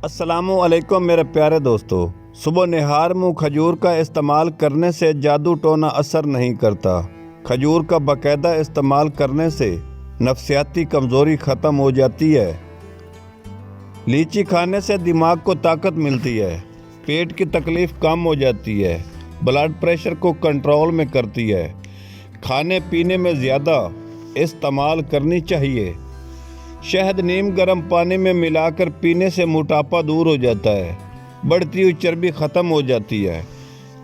السلام علیکم میرے پیارے دوستو۔ صبح نہار منہ کھجور کا استعمال کرنے سے جادو ٹونا اثر نہیں کرتا۔ کھجور کا باقاعدہ استعمال کرنے سے نفسیاتی کمزوری ختم ہو جاتی ہے۔ لیچی کھانے سے دماغ کو طاقت ملتی ہے، پیٹ کی تکلیف کم ہو جاتی ہے، بلڈ پریشر کو کنٹرول میں کرتی ہے۔ کھانے پینے میں زیادہ استعمال کرنی چاہیے۔ شہد نیم گرم پانی میں ملا کر پینے سے موٹاپا دور ہو جاتا ہے، بڑھتی ہوئی چربی ختم ہو جاتی ہے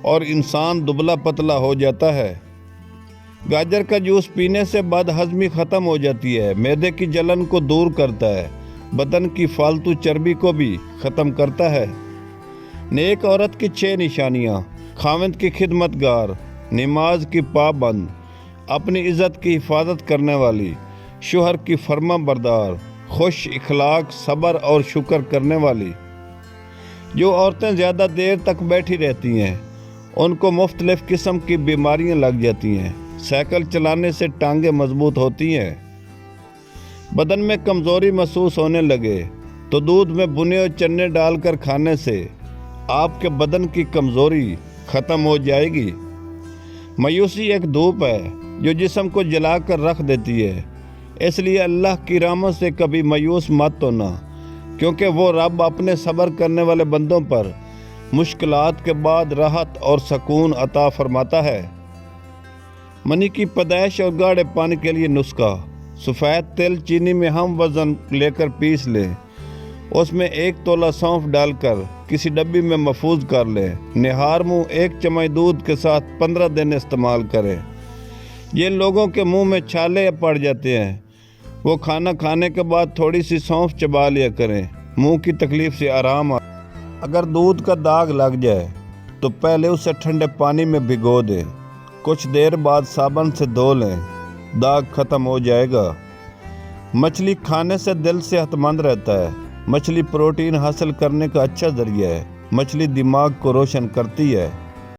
اور انسان دبلا پتلا ہو جاتا ہے۔ گاجر کا جوس پینے سے بد ہضمی ختم ہو جاتی ہے، معدے کی جلن کو دور کرتا ہے، بدن کی فالتو چربی کو بھی ختم کرتا ہے۔ نیک عورت کی 6 نشانیاں: خاوند کی خدمت گار، نماز کی پابند، اپنی عزت کی حفاظت کرنے والی، شوہر کی فرما بردار، خوش اخلاق، صبر اور شکر کرنے والی۔ جو عورتیں زیادہ دیر تک بیٹھی رہتی ہیں ان کو مختلف قسم کی بیماریاں لگ جاتی ہیں۔ سائیکل چلانے سے ٹانگیں مضبوط ہوتی ہیں۔ بدن میں کمزوری محسوس ہونے لگے تو دودھ میں بنے ہوئے چنے ڈال کر کھانے سے آپ کے بدن کی کمزوری ختم ہو جائے گی۔ مایوسی ایک دھوپ ہے جو جسم کو جلا کر رکھ دیتی ہے، اس لیے اللہ کی رحمت سے کبھی مایوس مت ہونا، کیونکہ وہ رب اپنے صبر کرنے والے بندوں پر مشکلات کے بعد راحت اور سکون عطا فرماتا ہے۔ منی کی پیدائش اور گاڑھے پانی کے لیے نسخہ: سفید تل چینی میں ہم وزن لے کر پیس لیں، اس میں 1 تولہ سونف ڈال کر کسی ڈبی میں محفوظ کر لیں۔ نہار منہ 1 چمچ دودھ کے ساتھ 15 دن استعمال کریں۔ جن لوگوں کے منہ میں چھالے پڑ جاتے ہیں وہ کھانا کھانے کے بعد تھوڑی سی سونف چبا لیا کریں، منہ کی تکلیف سے آرام آ۔ اگر دودھ کا داغ لگ جائے تو پہلے اسے ٹھنڈے پانی میں بھگو دیں، کچھ دیر بعد صابن سے دھو لیں، داغ ختم ہو جائے گا۔ مچھلی کھانے سے دل صحت مند رہتا ہے۔ مچھلی پروٹین حاصل کرنے کا اچھا ذریعہ ہے۔ مچھلی دماغ کو روشن کرتی ہے۔